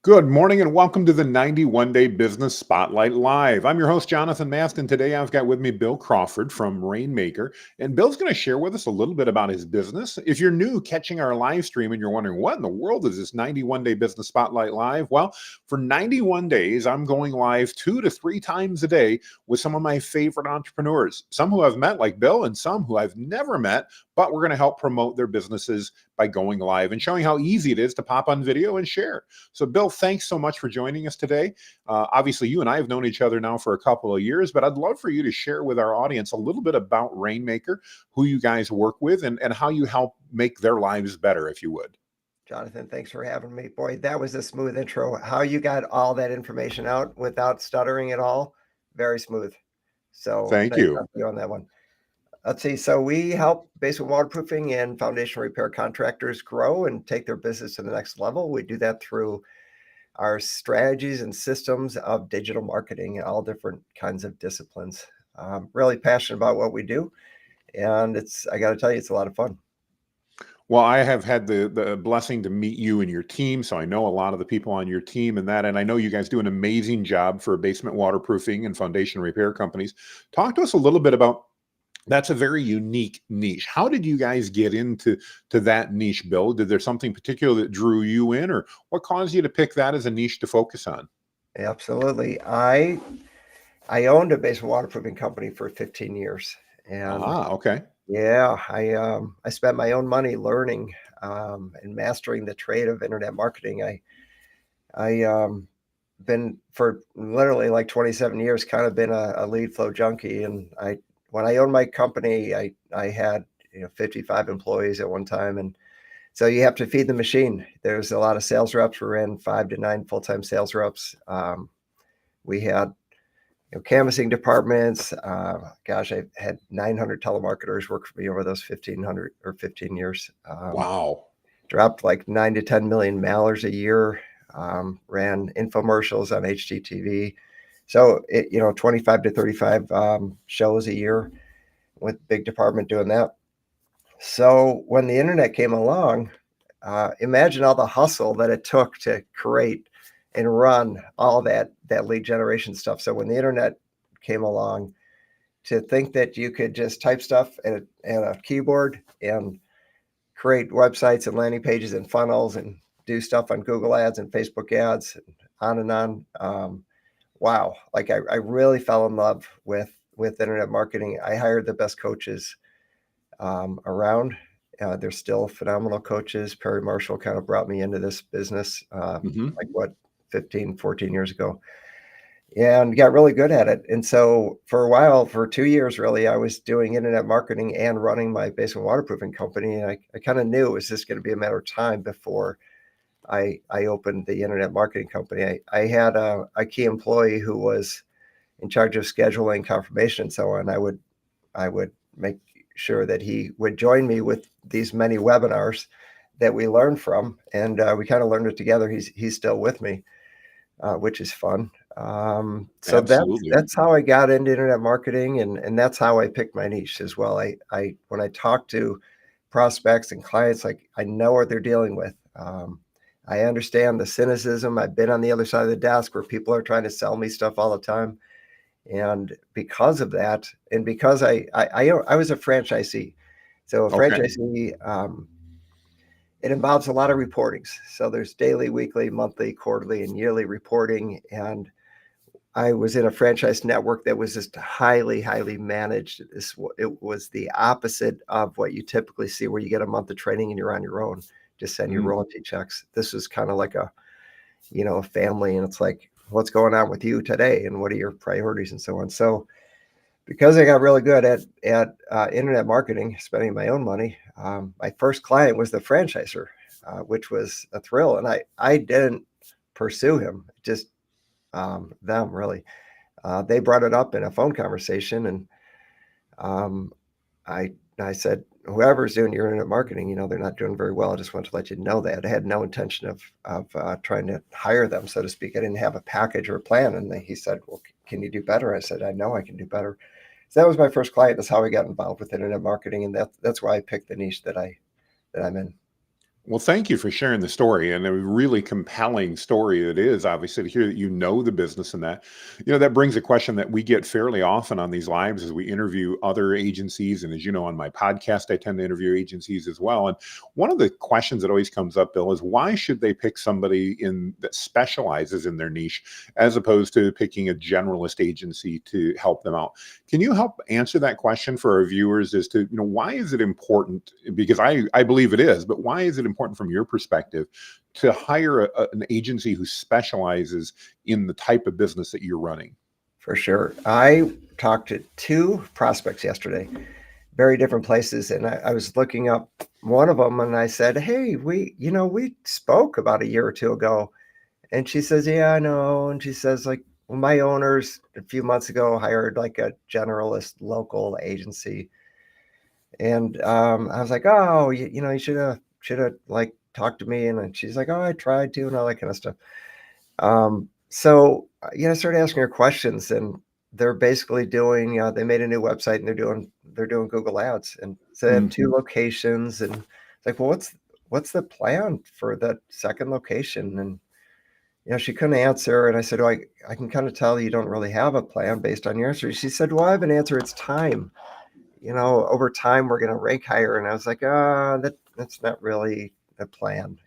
Good morning and welcome to the 91 Day Business Spotlight Live. I'm your host, Jonathan Mast, and today I've got with me Bill Crawford from Rainmaker. And Bill's going to share with us a little bit about his business. If you're new catching our live stream and you're wondering, what in the world is this 91 Day Business Spotlight Live? Well, for 91 days, I'm going live 2 to 3 times a day with some of my favorite entrepreneurs, some who I've met like Bill and some who I've never met, but we're going to help promote their businesses by going live and showing how easy it is to pop on video and share. So, Bill, thanks so much for joining us today. Obviously, you and I have known each other now for a couple of years, but I'd love for you to share with our audience a little bit about Rainmaker, who you guys work with, and how you help make their lives better, if you would. Jonathan, thanks for having me. Boy, that was a smooth intro. How you got all that information out without stuttering at all, very smooth. So Thank nice you. job you on that one. Let's see. So we help basement waterproofing and foundation repair contractors grow and take their business to the next level. We do that through our strategies and systems of digital marketing and all different kinds of disciplines. Really passionate about what we do. And I got to tell you, it's a lot of fun. Well, I have had the blessing to meet you and your team, so I know a lot of the people on your team and that, and I know you guys do an amazing job for basement waterproofing and foundation repair companies. Talk to us a little bit about that's a very unique niche. How did you guys get into that niche, Bill? Did there something particular that drew you in, or what caused you to pick that as a niche to focus on? Absolutely. I owned a basement waterproofing company for 15 years, and Ah, okay. yeah, I spent my own money learning and mastering the trade of internet marketing. I been for literally like 27 years, kind of been a lead flow junkie, and I when I owned my company, I had 55 employees at one time, and so you have to feed the machine. There's a lot of sales reps. We're in 5 to 9 full-time sales reps. We had canvassing departments. Gosh, I had 900 telemarketers work for me over those 1500 or 15 years. Wow. Dropped like 9 to 10 million mailers a year. Ran infomercials on HGTV. So 25 to 35 shows a year with big department doing that. So when the internet came along, imagine all the hustle that it took to create and run all that lead generation stuff. So when the internet came along, to think that you could just type stuff at a keyboard and create websites and landing pages and funnels and do stuff on Google ads and Facebook ads and on and on. Wow. Like I really fell in love with internet marketing. I hired the best coaches around. They're still phenomenal coaches. Perry Marshall kind of brought me into this business, Hmm. like what, 15, 14 years ago, and got really good at it. And so for a while, for 2 years, really, I was doing internet marketing and running my basement waterproofing company. And I kind of knew it was just going to be a matter of time before I opened the internet marketing company. I had a key employee who was in charge of scheduling, confirmation, and so on. I would make sure that he would join me with these many webinars that we learned from, and we kind of learned it together. He's still with me, which is fun. So Absolutely. that's how I got into internet marketing, and that's how I picked my niche as well. I when I talk to prospects and clients, like I know what they're dealing with. I understand the cynicism. I've been on the other side of the desk where people are trying to sell me stuff all the time. And because of that, and because I was a franchisee, so a Okay. franchisee, it involves a lot of reportings. So there's daily, weekly, monthly, quarterly, and yearly reporting. And I was in a franchise network that was just highly, highly managed. It was the opposite of what you typically see, where you get a month of training and you're on your own, just send your Mm. royalty checks. This was kind of like a family, and it's like, what's going on with you today, and what are your priorities, and so on. So because I got really good at internet marketing, spending my own money, my first client was the franchisor, which was a thrill. And I didn't pursue him, just them really. They brought it up in a phone conversation, and um, I said, whoever's doing your internet marketing, they're not doing very well. I just want to let you know that. I had no intention of trying to hire them, so to speak. I didn't have a package or a plan. And he said, well, can you do better? I said, I know I can do better. So that was my first client. That's how I got involved with internet marketing, and that's why I picked the niche that I'm in. Well, thank you for sharing the story, and a really compelling story it is, obviously, to hear that you know the business and that. That brings a question that we get fairly often on these lives as we interview other agencies. And as you know, on my podcast, I tend to interview agencies as well. And one of the questions that always comes up, Bill, is why should they pick somebody in that specializes in their niche as opposed to picking a generalist agency to help them out? Can you help answer that question for our viewers as to, why is it important? Because I believe it is, but why is it important from your perspective to hire an agency who specializes in the type of business that you're running? For sure. I talked to two prospects yesterday, very different places, and I was looking up one of them, and I said, "Hey, we spoke about a year or two ago." And she says, "Yeah, I know." And she says, like, "Well, my owners a few months ago hired like a generalist local agency." And I was like, "Oh, you should have like talked to me." And then she's like, "Oh, I tried to," and all that kind of stuff. I started asking her questions, and they're basically doing. They made a new website, and they're doing Google Ads, and so they have two Mhm. locations. And it's like, well, what's the plan for that second location? And she couldn't answer. And I said, "Well, I can kind of tell you don't really have a plan based on your answer." She said, "Well, I have an answer. It's time. Over time we're going to rank higher." And I was like, that's not really a plan.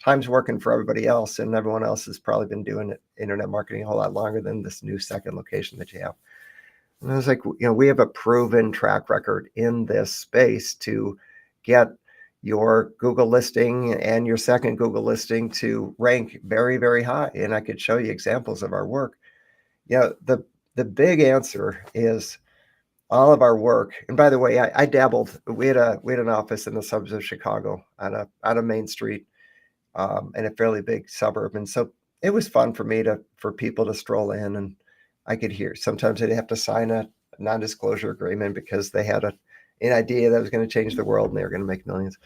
Time's working for everybody else, and everyone else has probably been doing internet marketing a whole lot longer than this new second location that you have. And I was like, we have a proven track record in this space to get your Google listing and your second Google listing to rank very, very high. And I could show you examples of our work. The big answer is all of our work. And by the way, I dabbled. We had an office in the suburbs of Chicago on a main street, in a fairly big suburb, and so it was fun for people to stroll in, and I could hear. Sometimes they'd have to sign a non-disclosure agreement because they had an idea that was going to change the world and they were going to make millions.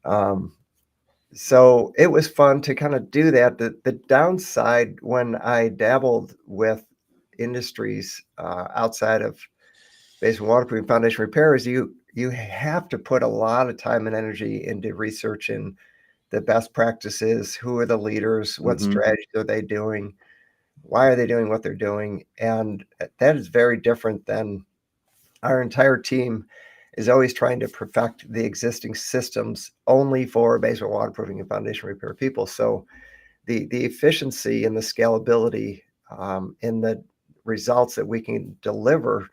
Um, so it was fun to kind of do that. The downside when I dabbled with industries outside of basement waterproofing foundation repair is you have to put a lot of time and energy into researching the best practices, who are the leaders, what Mhm. strategies are they doing, why are they doing what they're doing, and that is very different than our entire team is always trying to perfect the existing systems only for basement waterproofing and foundation repair people. So the efficiency and the scalability in the results that we can deliver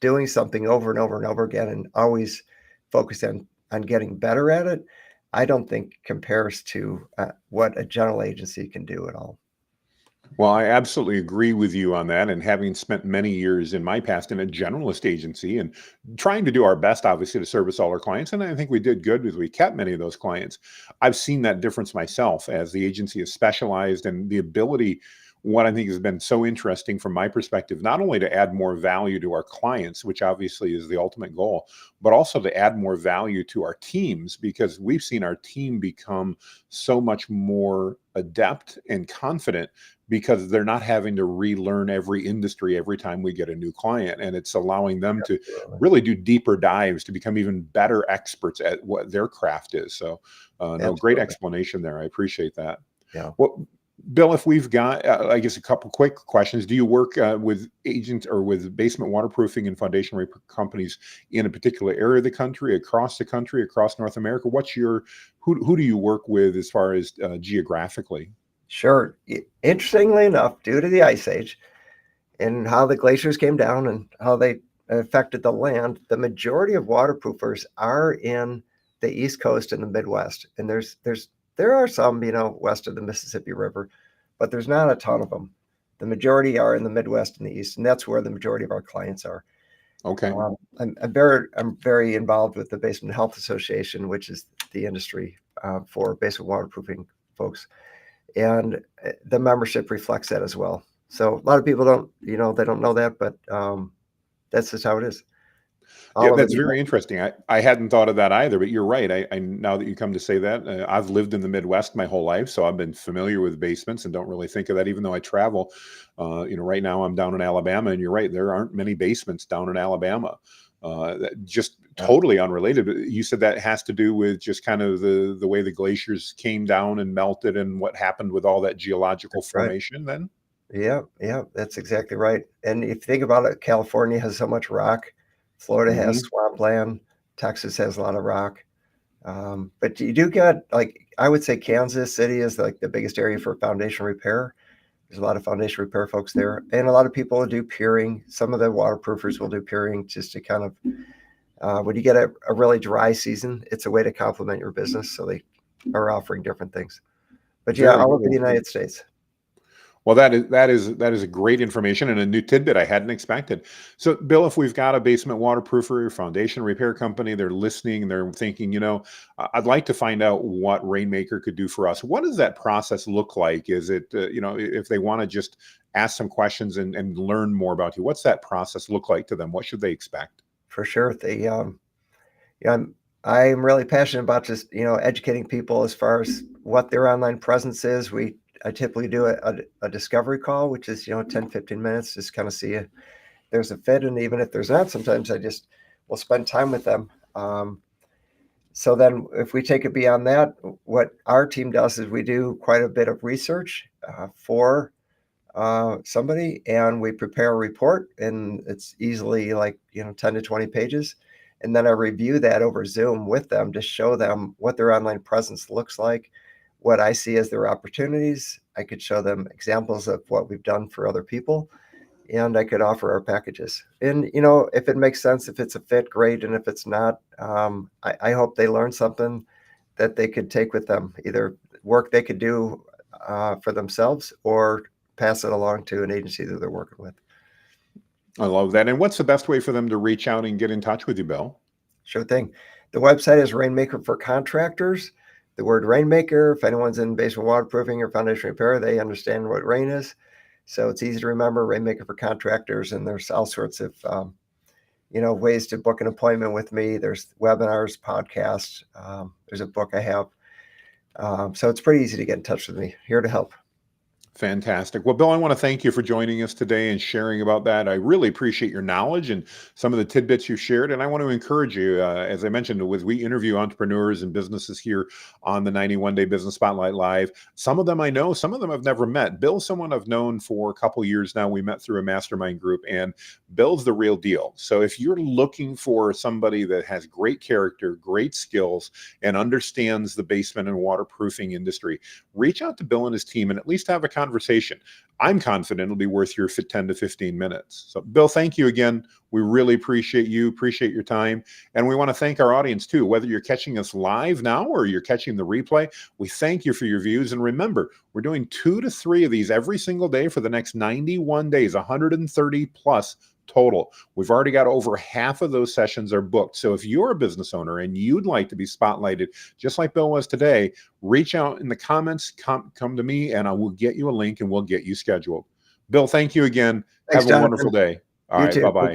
doing something over and over and over again and always focus on getting better at it, I don't think compares to what a general agency can do at all. Well, I absolutely agree with you on that. And having spent many years in my past in a generalist agency and trying to do our best, obviously, to service all our clients, and I think we did good because we kept many of those clients. I've seen that difference myself as the agency is specialized and the ability. What I think has been so interesting from my perspective, not only to add more value to our clients, which obviously is the ultimate goal, but also to add more value to our teams because we've seen our team become so much more adept and confident because they're not having to relearn every industry every time we get a new client. And it's allowing them to Absolutely. really do deeper dives to become even better experts at what their craft is. So, no, great Absolutely. explanation there. I appreciate that. Yeah. Well, Bill, if we've got, I guess, a couple quick questions. Do you work with agents or with basement waterproofing and foundation repair companies in a particular area of the country, across North America? Who do you work with as far as geographically? Sure. Interestingly enough, due to the ice age and how the glaciers came down and how they affected the land, the majority of waterproofers are in the East Coast and the Midwest. And there are some, west of the Mississippi River, but there's not a ton of them. The majority are in the Midwest and the East, and that's where the majority of our clients are. Okay. I'm very involved with the Basement Health Association, which is the industry for basement waterproofing folks, and the membership reflects that as well. So a lot of people they don't know that, but that's just how it is Yeah, all over that's the very interesting. I hadn't thought of that either, but you're right. I now that you come to say that, I've lived in the Midwest my whole life, so I've been familiar with basements and don't really think of that, even though I travel. Right now I'm down in Alabama, and you're right, there aren't many basements down in Alabama. Just Yeah, totally unrelated. But you said that has to do with just kind of the way the glaciers came down and melted and what happened with all that geological that's right. formation then? Yeah, yeah, that's exactly right. And if you think about it, California has so much rock. Florida has Hmm. swampland. Texas has a lot of rock. But you do get, like, I would say Kansas City is like the biggest area for foundation repair. There's a lot of foundation repair folks there, and a lot of people do peering. Some of the waterproofers will do peering just to kind of, when you get a really dry season, it's a way to complement your business. So they are offering different things. But yeah, Very all over the cool. United States. Well, that is a great information and a new tidbit I hadn't expected. So, Bill, if we've got a basement waterproofer, foundation repair company, they're listening and they're thinking, I'd like to find out what Rainmaker could do for us. What does that process look like? Is it, if they want to just ask some questions and learn more about you, what's that process look like to them? What should they expect? For sure. Yeah, I'm really passionate about just, educating people as far as what their online presence is. I typically do a discovery call, which is, 10, 15 minutes, just kind of see if there's a fit. And even if there's not, sometimes I just will spend time with them. So then if we take it beyond that, what our team does is we do quite a bit of research for somebody, and we prepare a report, and it's easily like 10 to 20 pages, and then I review that over Zoom with them to show them what their online presence looks like, what I see as their opportunities. I could show them examples of what we've done for other people, and I could offer our packages. And if it makes sense, if it's a fit, great, and if it's not, I hope they learn something that they could take with them, either work they could do for themselves, or pass it along to an agency that they're working with. I love that. And what's the best way for them to reach out and get in touch with you, Bill? Sure thing. The website is Rainmaker for Contractors. The word Rainmaker, if anyone's in basement waterproofing or foundation repair, they understand what rain is. So it's easy to remember, Rainmaker for Contractors. And there's all sorts of ways to book an appointment with me. There's webinars, podcasts. There's a book I have. So it's pretty easy to get in touch with me. Here to help. Fantastic. Well, Bill, I want to thank you for joining us today and sharing about that. I really appreciate your knowledge and some of the tidbits you shared. And I want to encourage you, as I mentioned, we interview entrepreneurs and businesses here on the 91 Day Business Spotlight Live. Some of them I know, some of them I've never met. Bill's someone I've known for a couple years now. We met through a mastermind group, and Bill's the real deal. So if you're looking for somebody that has great character, great skills, and understands the basement and waterproofing industry, reach out to Bill and his team and at least have a conversation. I'm confident it'll be worth your 10 to 15 minutes. So, Bill, thank you again. We really appreciate you, appreciate your time. And we want to thank our audience too, whether you're catching us live now or you're catching the replay. We thank you for your views. And remember, we're doing 2 to 3 of these every single day for the next 91 days, 130 plus total. We've already got over half of those sessions are booked. So if you're a business owner and you'd like to be spotlighted, just like Bill was today, reach out in the comments, come to me, and I will get you a link and we'll get you scheduled. Bill, thank you again. Thanks, Have a wonderful Jonathan. day. All You right. too. Bye-bye.